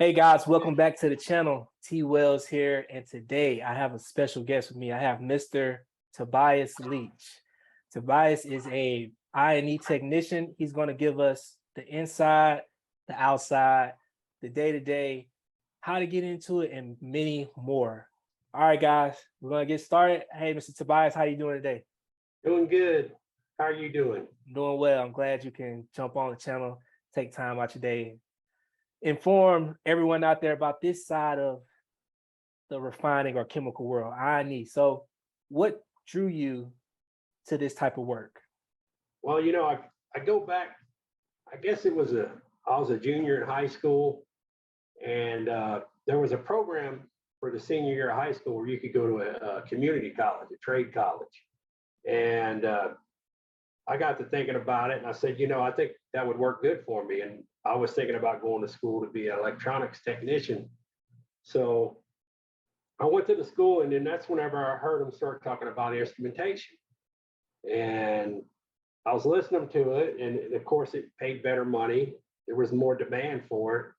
Hey guys, welcome back to the channel. T Wells here, and today I have a special guest with me. I have Mr. Tobias Leach. Tobias is a I&E technician. He's going to give us the inside, the outside, the day-to-day, how to get into it, and many more. All right, guys, we're going to get started. Hey, Mr. Tobias, how you doing today? Doing good. How are you doing? Doing well. I'm glad you can jump on the channel, take time out your day, inform everyone out there about this side of the refining or chemical world, I&E. So what drew you to this type of work? Well, I go back, I guess I was a junior in high school, and there was a program for the senior year of high school where you could go to a community college, a trade college. And I got to thinking about it, and I said, I think that would work good for me. And I was thinking about going to school to be an electronics technician. So I went to the school, and then that's whenever I heard them start talking about instrumentation. And I was listening to it, and of course, it paid better money. There was more demand for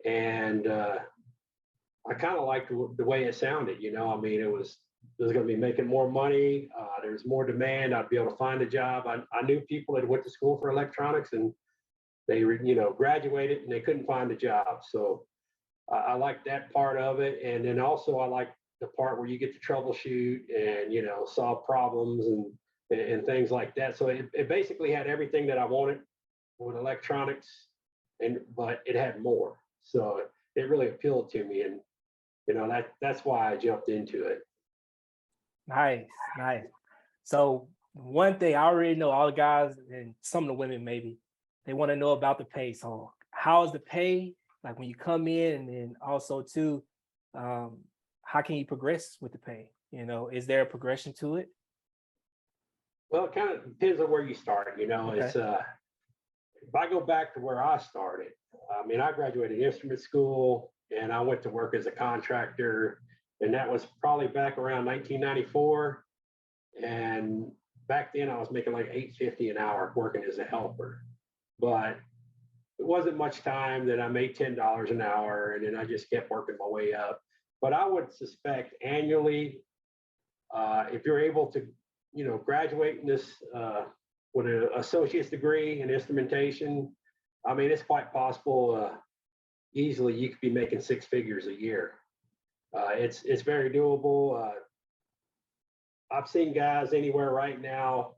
it. And I kind of liked the way it sounded. I mean, it was going to be making more money. There's more demand. I'd be able to find a job. I knew people that went to school for electronics, and they graduated and they couldn't find a job. So I like that part of it. And then also I like the part where you get to troubleshoot and, solve problems and things like that. So it basically had everything that I wanted with electronics, but it had more. So it really appealed to me. And, that's why I jumped into it. Nice, nice. So one thing I already know, all the guys and some of the women maybe, they want to know about the pay. So how is the pay? Like when you come in, and then also too, how can you progress with the pay? Is there a progression to it? Well, it kind of depends on where you start. Okay. It's if I go back to where I started, I mean, I graduated instrument school and I went to work as a contractor, and that was probably back around 1994. And back then, I was making like $8.50 an hour working as a helper, but it wasn't much time that I made $10 an hour, and then I just kept working my way up. But I would suspect annually, if you're able to, graduate in this with an associate's degree in instrumentation, I mean, it's quite possible. Easily, you could be making six figures a year. It's very doable. I've seen guys anywhere right now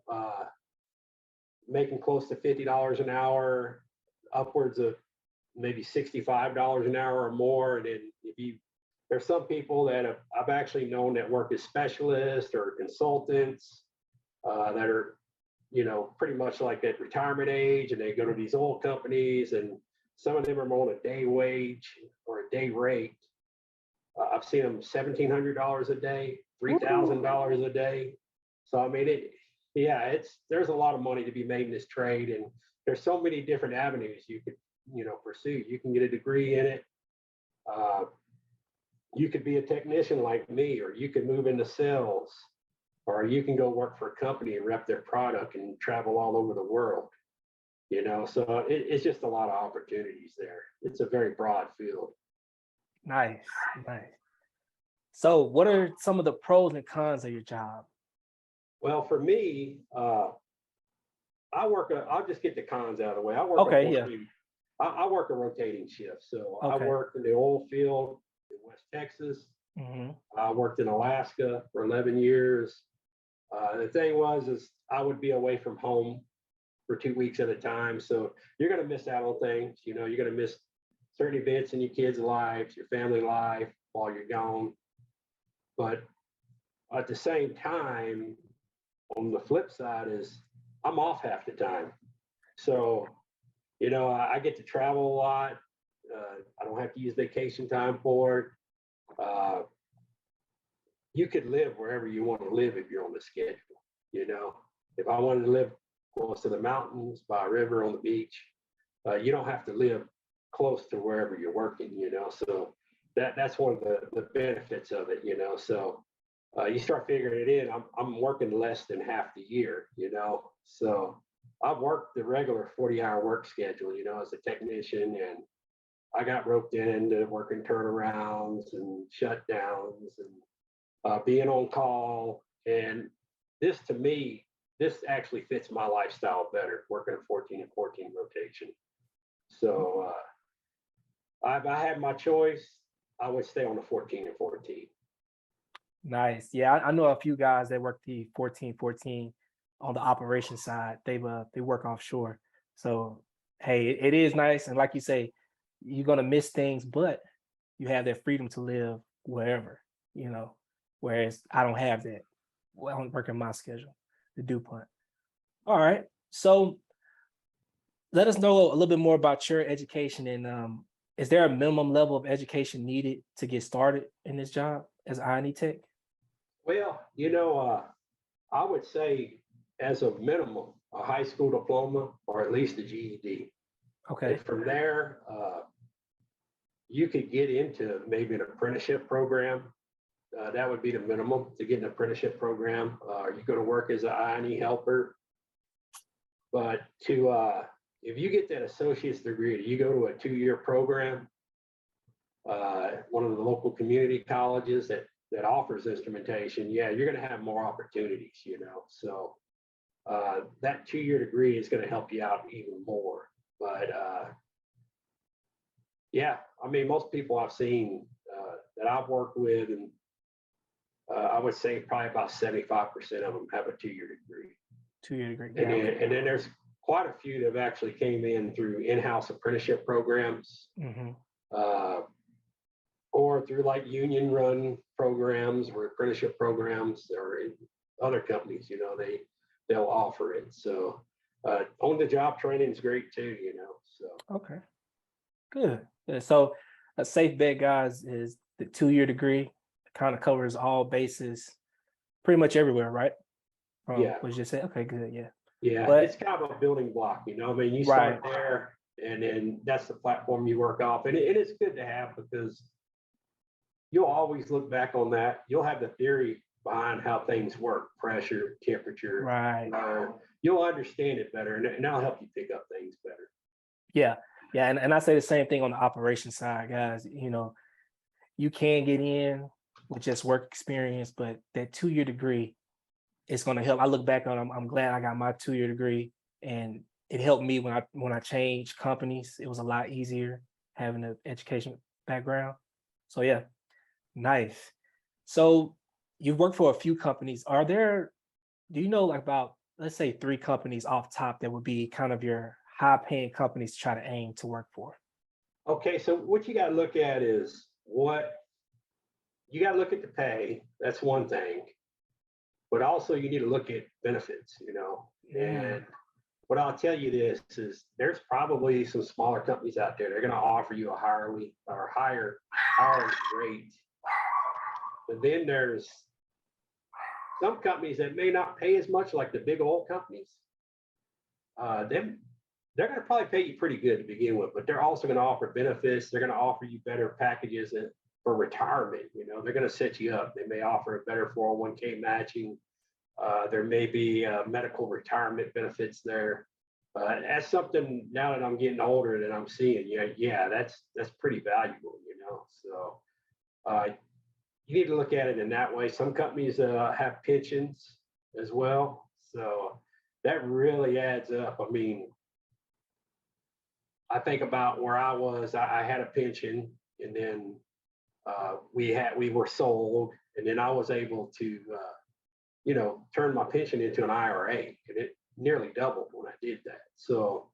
making close to $50 an hour, upwards of maybe $65 an hour or more. And then there's some people that I've actually known that work as specialists or consultants that are, pretty much like at retirement age, and they go to these oil companies, and some of them are on a day wage or a day rate. I've seen them $1,700 a day, $3,000 a day. So I mean, there's a lot of money to be made in this trade, and there's so many different avenues you could pursue. You can get a degree in it. You could be a technician like me, or you could move into sales, or you can go work for a company and rep their product and travel all over the world. So it's just a lot of opportunities there. It's a very broad field. Nice, nice. So what are some of the pros and cons of your job? Well, for me, I'll just get the cons out of the way. I work a rotating shift. So I worked in the oil field in West Texas. Mm-hmm. I worked in Alaska for 11 years. The thing is I would be away from home for 2 weeks at a time. So you're going to miss out on things. You're going to miss certain events in your kids' lives, your family life while you're gone. But at the same time, on the flip side is I'm off half the time. So, I get to travel a lot. I don't have to use vacation time for it. You could live wherever you want to live if you're on the schedule. If I wanted to live close to the mountains, by a river, on the beach, you don't have to live close to wherever you're working. So that's one of the benefits of it. So you start figuring it in. I'm working less than half the year. So I've worked the regular 40-hour work schedule, as a technician, and I got roped into working turnarounds and shutdowns and being on call. And this to me, this actually fits my lifestyle better, working a 14 and 14 rotation. So if I had my choice, I would stay on the 14 and 14. Nice. Yeah, I know a few guys that work the 14-14 on the operation side. They work offshore. So hey, it is nice. And like you say, you're gonna miss things, but you have that freedom to live wherever, you know. Whereas I don't have that. Well, I don't work in my schedule, the DuPont. All right. So let us know a little bit more about your education and is there a minimum level of education needed to get started in this job as I&E tech? Well, I would say as a minimum, a high school diploma or at least a GED. Okay. And from there, you could get into maybe an apprenticeship program. That would be the minimum to get an apprenticeship program. You go to work as an I&E helper. But if you get that associate's degree, you go to a 2-year program, one of the local community colleges that offers instrumentation, yeah, you're going to have more opportunities, So that 2-year degree is going to help you out even more. But yeah, I mean, most people I've seen that I've worked with, and I would say probably about 75% of them have a 2-year degree. 2-year degree. And then there's quite a few that have actually came in through in-house apprenticeship programs. Mm-hmm. Or through like union run programs or apprenticeship programs or in other companies, they'll offer it. So on the job training is great too, so. Okay, good. Yeah, so a safe bet, guys, is the 2-year degree kind of covers all bases pretty much everywhere, right? Yeah. What you just say? Okay, good. Yeah. Yeah, But it's kind of a building block, I mean, you right. start there and then that's the platform you work off. And it's good to have because you'll always look back on that. You'll have the theory behind how things work, pressure, temperature. Right. You'll understand it better and that'll help you pick up things better. Yeah. Yeah. And I say the same thing on the operation side, guys. You can get in with just work experience, but that 2-year degree is going to help. I look back on, I'm glad I got my 2-year degree and it helped me when I changed companies. It was a lot easier having an education background. So yeah, nice. So you've worked for a few companies. Do you know like about, let's say 3 companies off top that would be kind of your high paying companies to try to aim to work for? Okay, so what you got to look at is you got to look at the pay. That's one thing. But also you need to look at benefits, And what I'll tell you this is there's probably some smaller companies out there. They're going to offer you a higher hourly rate. But then there's some companies that may not pay as much, like the big oil companies. They're going to probably pay you pretty good to begin with, but they're also going to offer benefits. They're going to offer you better packages for retirement. They're going to set you up. They may offer a better 401k matching. There may be medical retirement benefits there. That's something now that I'm getting older that I'm seeing. Yeah, that's pretty valuable. So you need to look at it in that way. Some companies have pensions as well, so that really adds up. I mean, I think about where I was. I had a pension, and then we were sold, and then I was able to turn my pension into an IRA, and it nearly doubled when I did that. So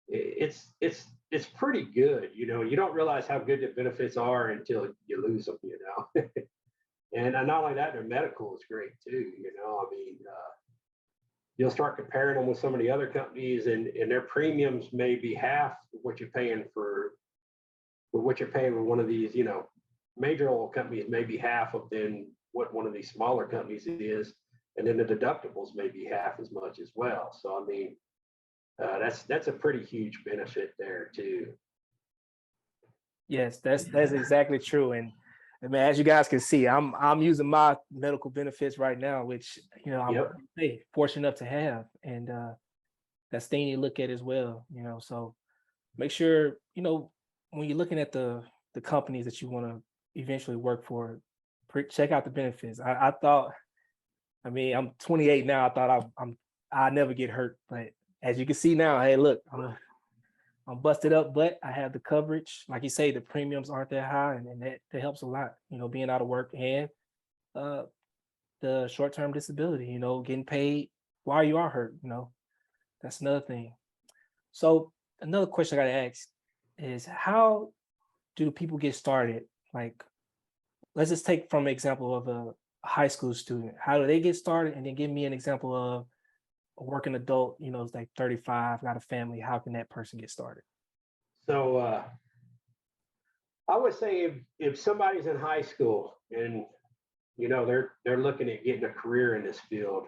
it's pretty good. You don't realize how good the benefits are until you lose them. And not only that, their medical is great too. I mean, you'll start comparing them with some of the other companies, and their premiums may be half of what you're paying for what you're paying with one of these, major oil companies may be half of then what one of these smaller companies is. And then the deductibles may be half as much as well. So, I mean, that's a pretty huge benefit there too. Yes, that's exactly true. And I mean, as you guys can see, I'm using my medical benefits right now, which I'm fortunate enough to have, and that's thing you look at as well. So make sure when you're looking at the companies that you want to eventually work for, check out the benefits. I thought, I mean, I'm 28 now. I thought I never get hurt, but as you can see now, hey, look, I'm busted up, but I have the coverage. Like you say, the premiums aren't that high, and that helps a lot. You know, being out of work and uh the short-term disability. You know, getting paid while you are hurt. You know, that's another thing. So another question I got to ask is, how do people get started? Like, let's just take from an example of a high school student. How do they get started? And then give me an example of a working adult, you know, it's like 35, got a family. How can that person get started? So I would say if somebody's in high school and they're looking at getting a career in this field,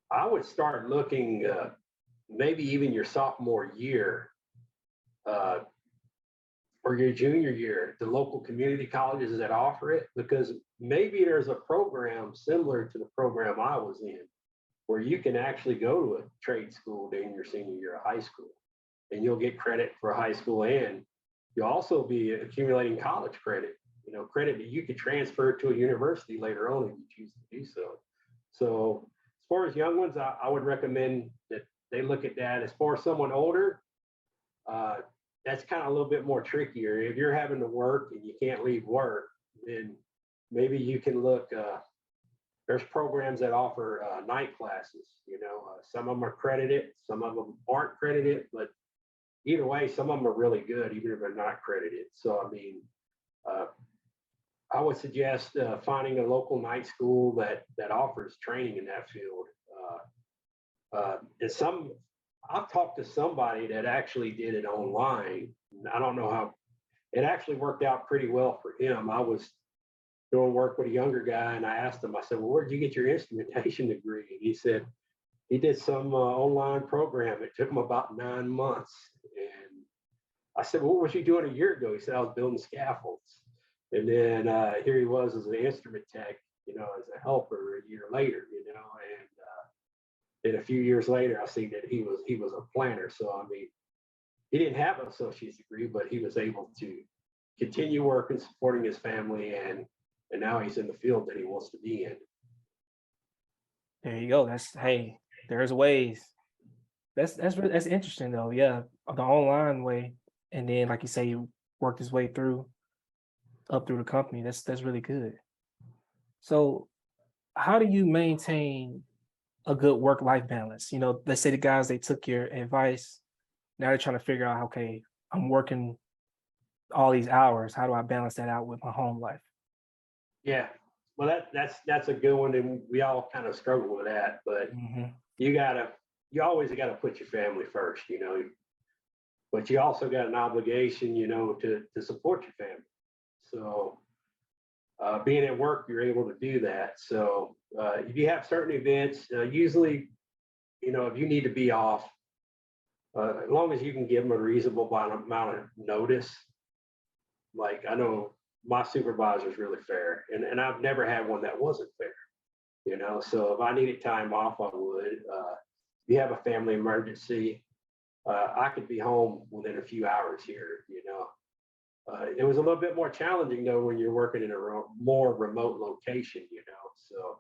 I would start looking maybe even your sophomore year uh, or your junior year, the local community colleges that offer it, because maybe there's a program similar to the program I was in where you can actually go to a trade school during your senior year of high school and you'll get credit for high school, and you'll also be accumulating college credit, credit that you could transfer to a university later on if you choose to do so. So as far as young ones, I would recommend that they look at that. As far as someone older, uh, that's kind of a little bit more trickier. If you're having to work and you can't leave work, then maybe you can look. There's programs that offer night classes. Some of them are credited, some of them aren't credited, but either way, some of them are really good, even if they're not credited. So, I mean, uh, I would suggest finding a local night school that offers training in that field. And I've talked to somebody that actually did it online. I don't know how it actually worked out pretty well for him. I was doing work with a younger guy, and I asked him. I said, "Well, where did you get your instrumentation degree?" And he said he did some online program. It took him about 9 months. And I said, "Well, what was you doing a year ago?" He said, "I was building scaffolds." And then here he was as an instrument tech, as a helper a year later, and then a few years later, I seen that he was a planner. So I mean, he didn't have an associate's degree, but he was able to continue working, supporting his family, and now he's in the field that he wants to be in. There you go. Hey, there's ways. That's interesting though. Yeah, the online way, and then like you say, you worked his way up through the company. That's really good. So, how do you maintain a good work-life balance? You know, let's say the guys they took your advice. Now they're trying to figure out, okay, I'm working all these hours. How do I balance that out with my home life? Yeah, well, that's a good one, and we all kind of struggle with that. But Hmm. you gotta, you always got to put your family first, but you also got an obligation, to support your family. So being at work, you're able to do that. So if you have certain events, usually, if you need to be off, as long as you can give them a reasonable amount of notice. Like I know my supervisor is really fair, and I've never had one that wasn't fair. So if I needed time off, I would. If you have a family emergency, I could be home within a few hours here. It was a little bit more challenging though when you're working in a more remote location. So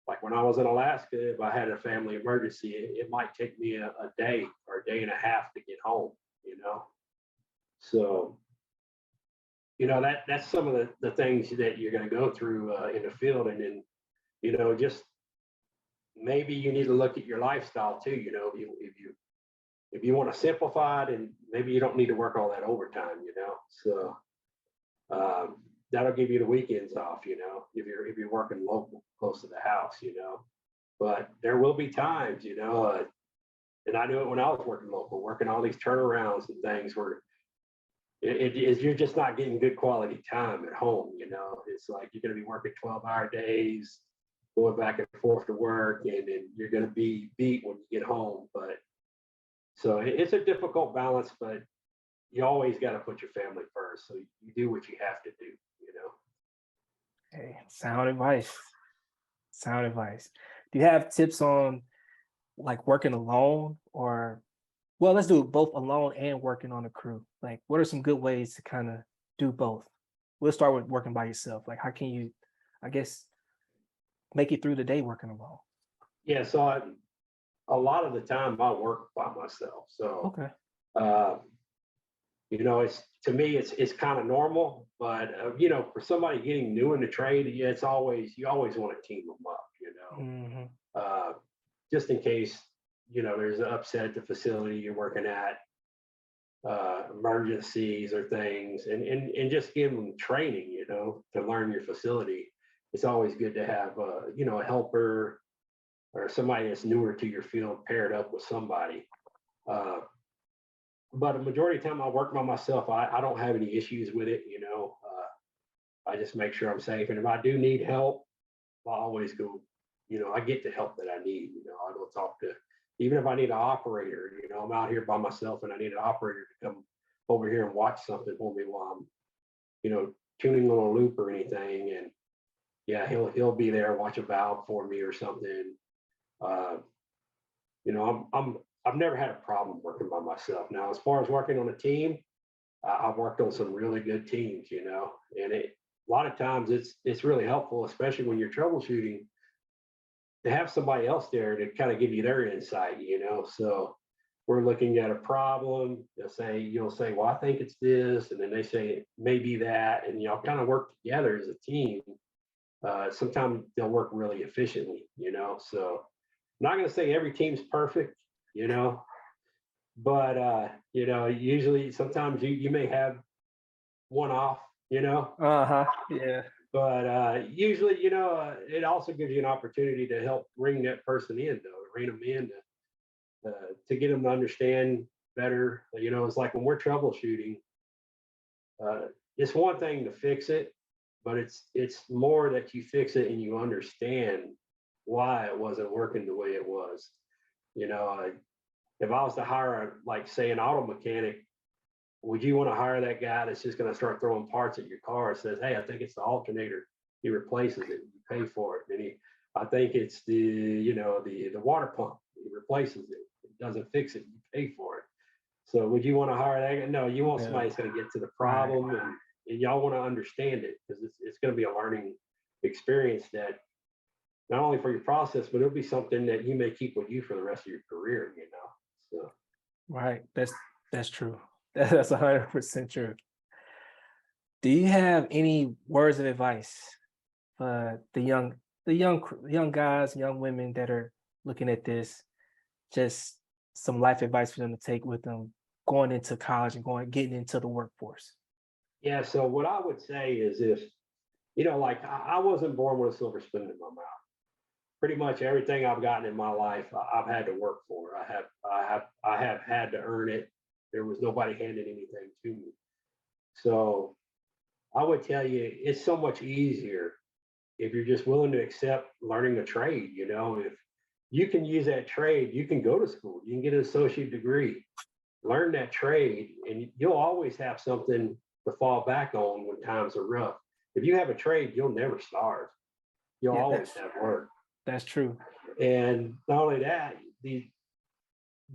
like when I was in Alaska, if I had a family emergency, it might take me a day or a day and a half to get home. You know, so that's some of the things that you're going to go through in the field, and then just maybe you need to look at your lifestyle too. If you want to simplify it, and maybe you don't need to work all that overtime. So that'll give you the weekends off. If you're working local, close to the house. But there will be times, and I knew it when I was working local, working all these turnarounds and things where it is you're just not getting good quality time at home. It's like you're going to be working 12-hour days, going back and forth to work, and then you're going to be beat when you get home. But so it's a difficult balance, but you always got to put your family first. So you do what you have to do. Hey, sound advice. Sound advice. Do you have tips on like working alone, or Well, let's do it both alone and working on a crew. Like, what are some good ways to kind of do both? We'll start with working by yourself. Like, how can you, I guess, make it through the day working alone? Yeah, so a lot of the time I work by myself. So, Okay. uh, it's to me, it's kind of normal, but for somebody getting new in the trade, yeah, you always want to team them up, Hmm. uh, just in case, there's an upset at the facility you're working at, emergencies or things, and just give them training, to learn your facility. It's always good to have, a helper or somebody that's newer to your field paired up with somebody. Uh, but a majority of the time I work by myself. I don't have any issues with it. I just make sure I'm safe. And if I do need help, I always go, I get the help that I need. I go talk to, even if I need an operator, I'm out here by myself and I need an operator to come over here and watch something for me while I'm, tuning on a loop or anything. And yeah, he'll be there, watch a valve for me or something. Uh, I've never had a problem working by myself. Now, as far as working on a team, I've worked on some really good teams, and a lot of times it's really helpful, especially when you're troubleshooting, to have somebody else there to kind of give you their insight, So we're looking at a problem. You'll say, well, I think it's this, and then they say it may be that, and y'all kind of work together as a team. Sometimes they'll work really efficiently, So I'm not going to say every team's perfect, you know, but usually sometimes you may have one off, Uh-huh. Yeah. but usually, it also gives you an opportunity to help bring that person in, though, bring them in to get them to understand better. It's like when we're troubleshooting, uh, it's one thing to fix it, but it's more that you fix it and you understand why it wasn't working the way it was. You know, uh, if I was to hire, like, say, an auto mechanic, would you want to hire that guy that's just going to start throwing parts at your car and says, "Hey, I think it's the alternator." He replaces it. You pay for it. I think it's the water pump. He replaces it. It doesn't fix it. You pay for it. So would you want to hire that guy? No, you want Yeah. somebody that's going to get to the Right. problem, and y'all want to understand it, because it's going to be a learning experience that not only for your process, but it'll be something that you may keep with you for the rest of your career. So. Right. That's true. That's 100% true. Do you have any words of advice for the young guys, young women that are looking at this? Just some life advice for them to take with them going into college and getting into the workforce. Yeah, so what I would say is, if, like, I wasn't born with a silver spoon in my mouth. Pretty much everything I've gotten in my life, I've had to work for. I have had to earn it. There was nobody handing anything to me. So I would tell you, it's so much easier if you're just willing to accept learning a trade. If you can use that trade, you can go to school, you can get an associate degree, learn that trade, and you'll always have something to fall back on when times are rough. If you have a trade, you'll never starve. You'll Yeah, always have work. that's true. And not only that,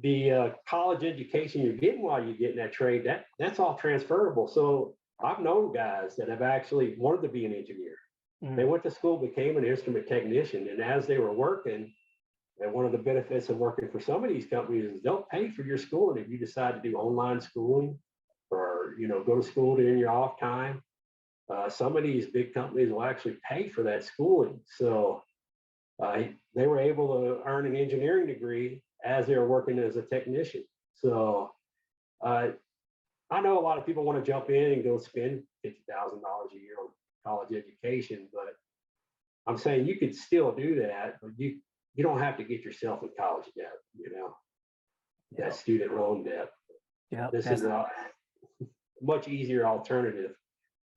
the college education you're getting while you're getting that trade, that's all transferable. So I've known guys that have actually wanted to be an engineer. They Mm, went to school, became an instrument technician, and as they were working, and one of the benefits of working for some of these companies is they'll pay for your schooling if you decide to do online schooling, or go to school during your off time. Some of these big companies will actually pay for that schooling. So they were able to earn an engineering degree as they were working as a technician. So uh, I know a lot of people want to jump in and go spend $50,000 a year on college education, but I'm saying you could still do that, but you don't have to get yourself in college debt, that yeah, student loan debt. yeah, This is a much easier alternative.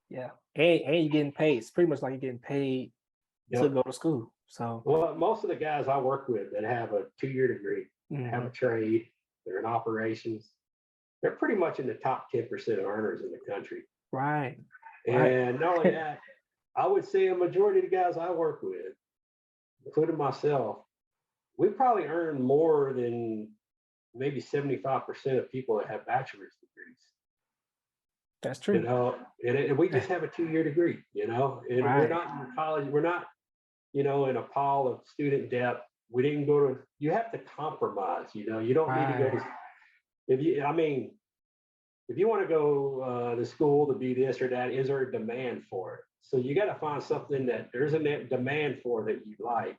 yeah. And you're getting paid. It's pretty much like you're getting paid to Yep. go to school. So, Well, most of the guys I work with that have a 2-year degree, have a mhm, trade, they're in operations, they're pretty much in the top 10% of earners in the country. right, right. And not only that, I would say a majority of the guys I work with, including myself, we probably earn more than maybe 75% of people that have bachelor's degrees. That's You true. know, and we just have a 2-year degree. You know, and we're Right. not in college. We're not, you know, in a pile of student debt. We didn't go to. You have to compromise. You know, you don't need to go Right. to. If you, I mean, if you want to go to school to be this or that, is there a demand for it? So you got to find something that there's a demand for that you like.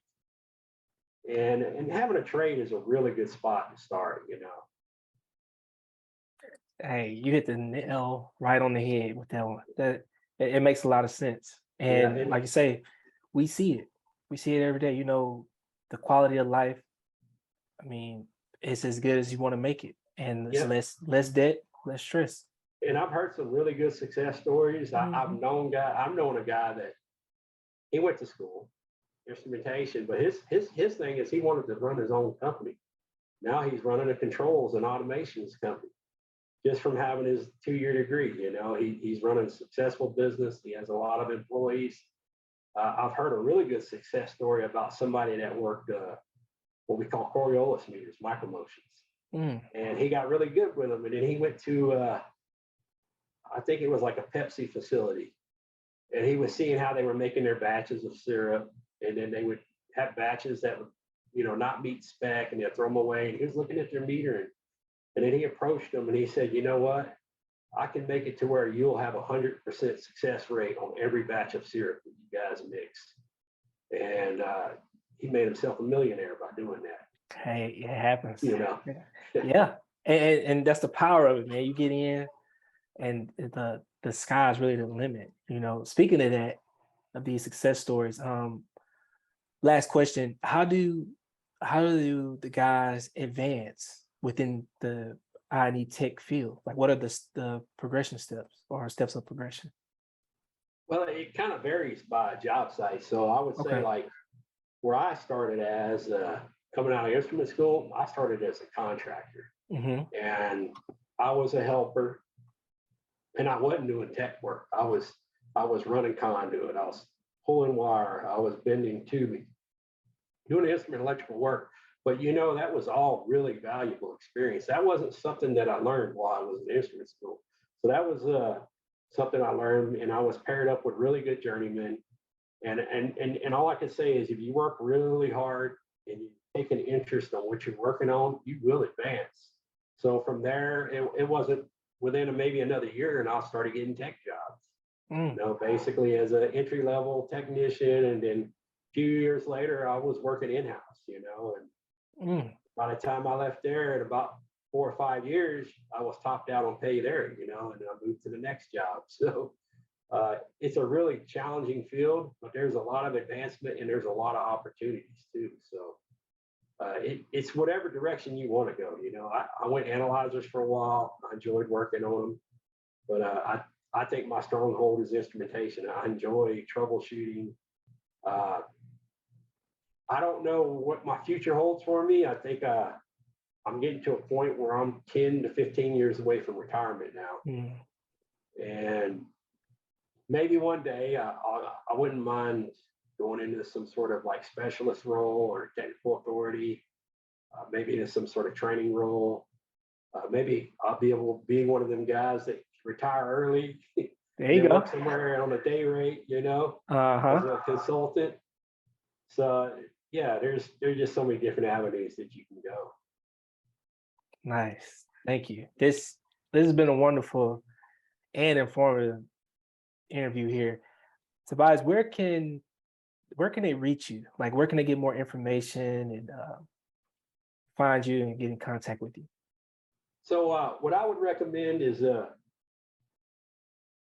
And having a trade is a really good spot to start, you know. Hey, you hit the nail right on the head with that one. That it makes a lot of sense. Yeah, And and like you say, we see it. We see it every day. You know, the quality of life, I mean, it's as good as you want to make it. And it's yeah, less debt, less stress. and I've heard some really good success stories. Mhm. I've known a guy that he went to school, instrumentation, but his thing is he wanted to run his own company. Now he's running a controls and automations company just from having his 2-year degree. You know, he's running a successful business. He has a lot of employees. I've heard a really good success story about somebody that worked what we call Coriolis meters, micromotions. Mm. And he got really good with them. And then he went to, I think it was like a Pepsi facility. And he was seeing how they were making their batches of syrup. And then they would have batches that would, you know, not meet spec and they'd throw them away. And he was looking at their meter. And then he approached them and he said, you know what? I can make it to where you'll have 100% success rate on every batch of syrup that you guys mix. And he made himself a millionaire by doing that. Hey, it happens. You know, Yeah. Yeah. And that's the power of it, man. You get in and the sky's really the limit. You know, speaking of that, of these success stories, last question, how do the guys advance within the I&E tech field? Like what are the progression steps or steps of progression? well, it kind of varies by job site. So I would say Okay. like where I started as coming out of instrument school, I started as a contractor Hmm. and I was a helper and I wasn't doing tech work. I was running conduit. I was pulling wire. I was bending tubing, doing instrument electrical work. But you know, that was all really valuable experience. That wasn't something that I learned while I was in instrument school. So that was something I learned, and I was paired up with really good journeymen. And all I can say is, if you work really hard and you take an interest on what you're working on, you will advance. So from there, it wasn't within maybe another year, and I started getting tech jobs. Mm. You know, basically as an entry level technician, and then a few years later, I was working in house. You know, and Mm. by the time I left there, in about 4 or 5 years, I was topped out on pay there. You know, and then I moved to the next job. So it's a really challenging field, but there's a lot of advancement and there's a lot of opportunities too. So it's whatever direction you want to go. You know, I went analyzers for a while. I enjoyed working on them, but I think my stronghold is instrumentation. I enjoy troubleshooting. Uh, I don't know what my future holds for me. I think I'm getting to a point where I'm 10 to 15 years away from retirement now. Mm. And maybe one day I wouldn't mind going into some sort of like specialist role or technical authority, maybe into some sort of training role. Maybe I'll be able to be one of them guys that retire early and There you then go. work somewhere on a day rate, you know, as Uh-huh. a consultant. So yeah, there's just so many different avenues that you can go. Nice. Thank you. This has been a wonderful and informative interview here. Tobias, where can they reach you? Like where can they get more information and find you and get in contact with you? So what I would recommend is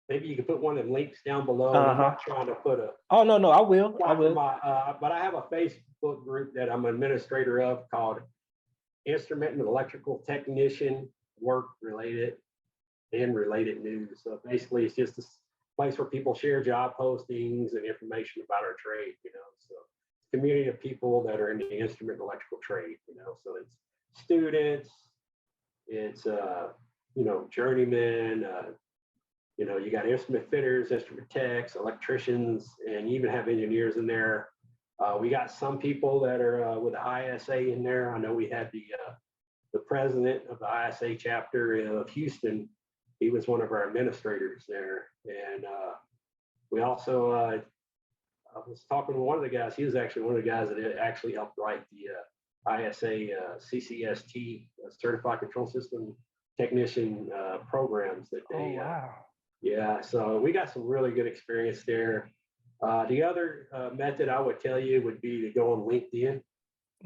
maybe you can put one of the links down below. And I'm Uh-huh. not trying to put a Oh no, I will. I not for will. my, but I have a Facebook group that I'm administrator of called Instrument and Electrical Technician Work Related and Related News. So basically, it's just a place where people share job postings and information about our trade. You know, so community of people that are in the instrument and electrical trade. You know, so it's students, it's journeymen. You know, you got instrument fitters, instrument techs, electricians, and you even have engineers in there. We got some people that are with the ISA in there. I know we had the the president of the ISA chapter of Houston. He was one of our administrators there. And we also, I was talking to one of the guys. He was actually one of the guys that actually helped write the ISA CCST Certified Control System Technician programs that they. Oh, wow. Yeah, so we got some really good experience there. The other method I would tell you would be to go on LinkedIn.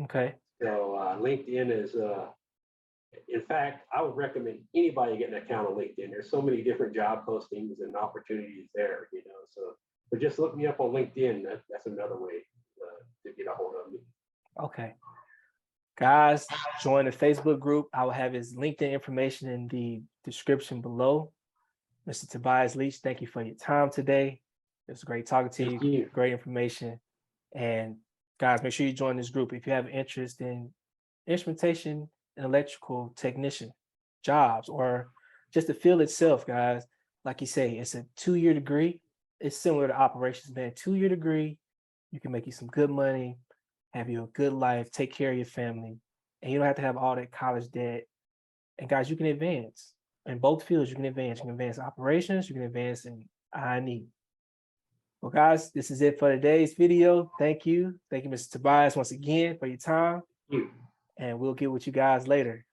Okay. So LinkedIn is, in fact, I would recommend anybody get an account on LinkedIn. There's so many different job postings and opportunities there, you know. So, but just look me up on LinkedIn. That's another way to get a hold of me. Okay. Guys, join the Facebook group. I will have his LinkedIn information in the description below. Mr. Tobias Leach, thank you for your time today. It was great talking to Thank you. you. Great information. And guys, make sure you join this group if you have interest in instrumentation and electrical technician jobs, or just the field itself, guys. Like you say, it's a 2-year degree. It's similar to operations, man. 2-year degree, you can make you some good money, have you a good life, take care of your family, and you don't have to have all that college debt. And guys, you can advance in both fields. You can advance. You can advance operations. You can advance in I&E. Well, guys, this is it for today's video. Thank you. Thank you, Mr. Tobias, once again for your time. You. And we'll get with you guys later.